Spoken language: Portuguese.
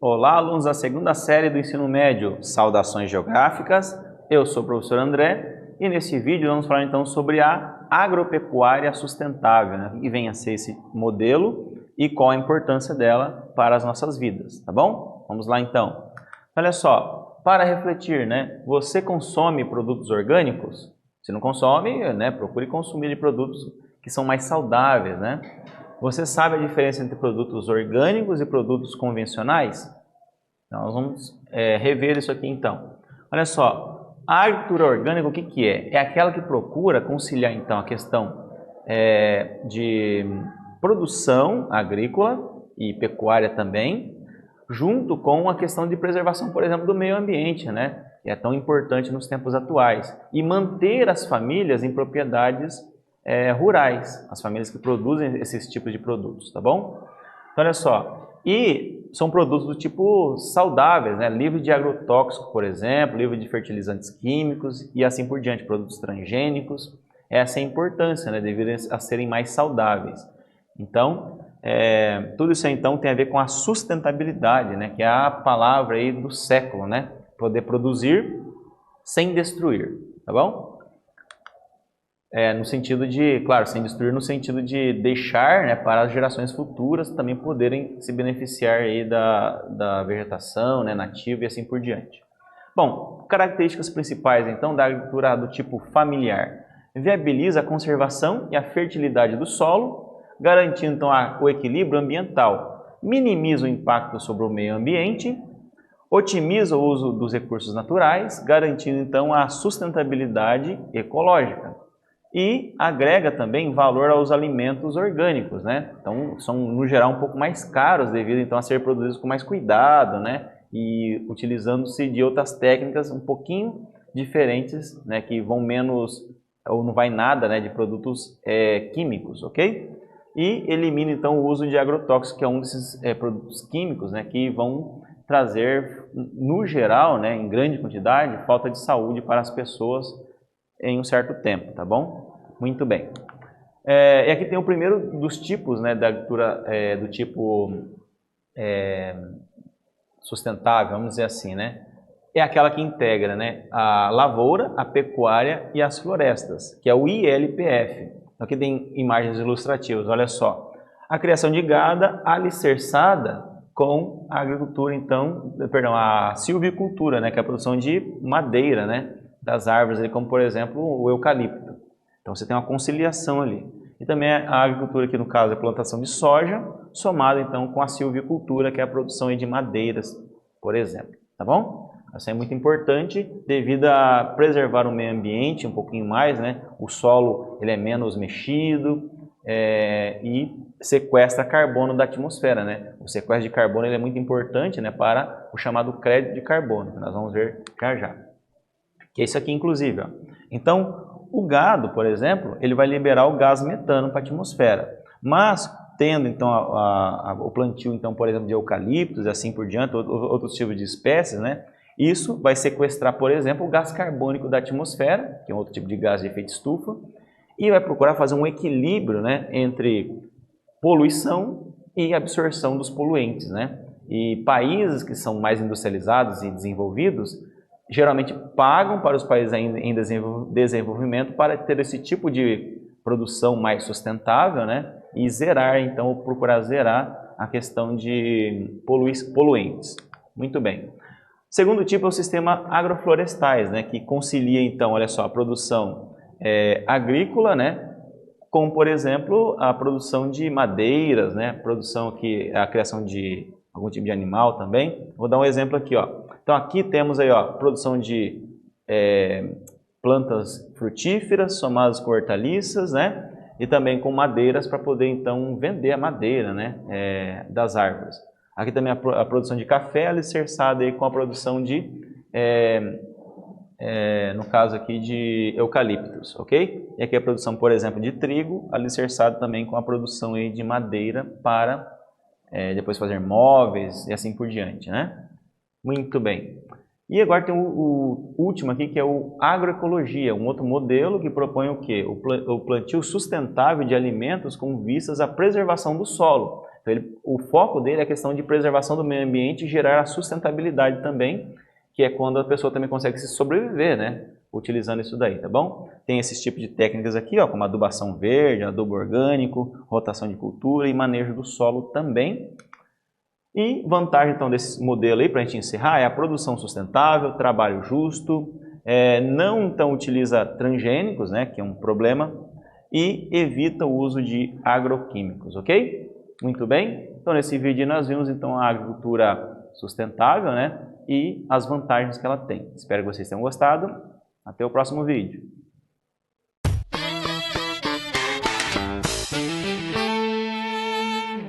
Olá, alunos da segunda série do ensino médio, saudações geográficas, eu sou o professor André e nesse vídeo vamos falar então sobre a agropecuária sustentável, né? O que vem a ser esse modelo e qual a importância dela para as nossas vidas, tá bom? Vamos lá então. Olha só, para refletir, né? Você consome produtos orgânicos? Se não consome, né? Procure consumir de produtos que são mais saudáveis, né? Você sabe a diferença entre produtos orgânicos e produtos convencionais? Então, nós vamos rever isso aqui então. Olha só, a agricultura orgânica o que é? É aquela que procura conciliar então a questão de produção agrícola e pecuária também, junto com a questão de preservação, por exemplo, do meio ambiente, né? Que é tão importante nos tempos atuais. E manter as famílias em propriedades rurais, as famílias que produzem esses tipos de produtos, tá bom? Então, olha só, e são produtos do tipo saudáveis, né? Livre de agrotóxico, por exemplo, livre de fertilizantes químicos e assim por diante, produtos transgênicos. Essa é a importância, né? Devido a serem mais saudáveis. Então, tudo isso então tem a ver com a sustentabilidade, né? Que é a palavra aí do século, né? Poder produzir sem destruir, tá bom? No sentido de, claro, sem destruir no sentido de deixar, né, para as gerações futuras também poderem se beneficiar aí da vegetação, né, nativa e assim por diante. Bom, características principais então da agricultura do tipo familiar. Viabiliza a conservação e a fertilidade do solo, garantindo então o equilíbrio ambiental, minimiza o impacto sobre o meio ambiente, otimiza o uso dos recursos naturais, garantindo então a sustentabilidade ecológica. E agrega também valor aos alimentos orgânicos, né? Então, são, no geral, um pouco mais caros devido então, a ser produzidos com mais cuidado, né? E utilizando-se de outras técnicas um pouquinho diferentes, né? Que vão menos, ou não vai nada, né? De produtos químicos, ok? E elimina, então, o uso de agrotóxicos, que é um desses produtos químicos, né? Que vão trazer, no geral, né? Em grande quantidade, falta de saúde para as pessoas em um certo tempo, tá bom? Muito bem. E aqui tem o primeiro dos tipos, né, da agricultura do tipo sustentável, vamos dizer assim, né? É aquela que integra, né, a lavoura, a pecuária e as florestas, que é o ILPF. Aqui tem imagens ilustrativas, olha só. A criação de gado alicerçada com a agricultura, então, perdão, a silvicultura, né, que é a produção de madeira, né? Das árvores, como por exemplo o eucalipto. Então você tem uma conciliação ali. E também a agricultura, aqui no caso, é a plantação de soja, somada então com a silvicultura, que é a produção de madeiras, por exemplo. Tá bom? Isso é muito importante devido a preservar o meio ambiente um pouquinho mais, né? O solo ele é menos mexido e sequestra carbono da atmosfera, né? O sequestro de carbono ele é muito importante, né, para o chamado crédito de carbono, que nós vamos ver já. Que é isso aqui, inclusive. Ó. Então, o gado, por exemplo, ele vai liberar o gás metano para a atmosfera. Mas, tendo, então, o plantio, então, por exemplo, de eucaliptos e assim por diante, outros tipos de espécies, né? Isso vai sequestrar, por exemplo, o gás carbônico da atmosfera, que é um outro tipo de gás de efeito estufa, e vai procurar fazer um equilíbrio, né, entre poluição e absorção dos poluentes, né? E países que são mais industrializados e desenvolvidos, geralmente pagam para os países em desenvolvimento para ter esse tipo de produção mais sustentável, né? E zerar, então, ou procurar zerar a questão de poluentes. Muito bem. Segundo tipo é o sistema agroflorestais, né? Que concilia, então, olha só, a produção agrícola, né? Como, por exemplo, a produção de madeiras, né? A criação de algum tipo de animal também. Vou dar um exemplo aqui, ó. Então aqui temos aí, ó, produção de plantas frutíferas somadas com hortaliças, né? E também com madeiras para poder então vender a madeira, né? Das árvores. Aqui também a produção de café alicerçada aí com a produção de, no caso aqui de eucaliptos, ok? E aqui a produção, por exemplo, de trigo alicerçada também com a produção aí de madeira para depois fazer móveis e assim por diante, né? Muito bem. E agora tem o último aqui, que é o agroecologia, um outro modelo que propõe o quê? O plantio sustentável de alimentos com vistas à preservação do solo. Então, o foco dele é a questão de preservação do meio ambiente e gerar a sustentabilidade também, que é quando a pessoa também consegue se sobreviver, né? Utilizando isso daí, tá bom? Tem esses tipos de técnicas aqui, ó, como adubação verde, adubo orgânico, rotação de cultura e manejo do solo também. E vantagem então desse modelo aí, para a gente encerrar, é a produção sustentável, trabalho justo, não então utiliza transgênicos, né, que é um problema, e evita o uso de agroquímicos, ok? Muito bem, então nesse vídeo nós vimos então a agricultura sustentável, né, e as vantagens que ela tem. Espero que vocês tenham gostado. Até o próximo vídeo.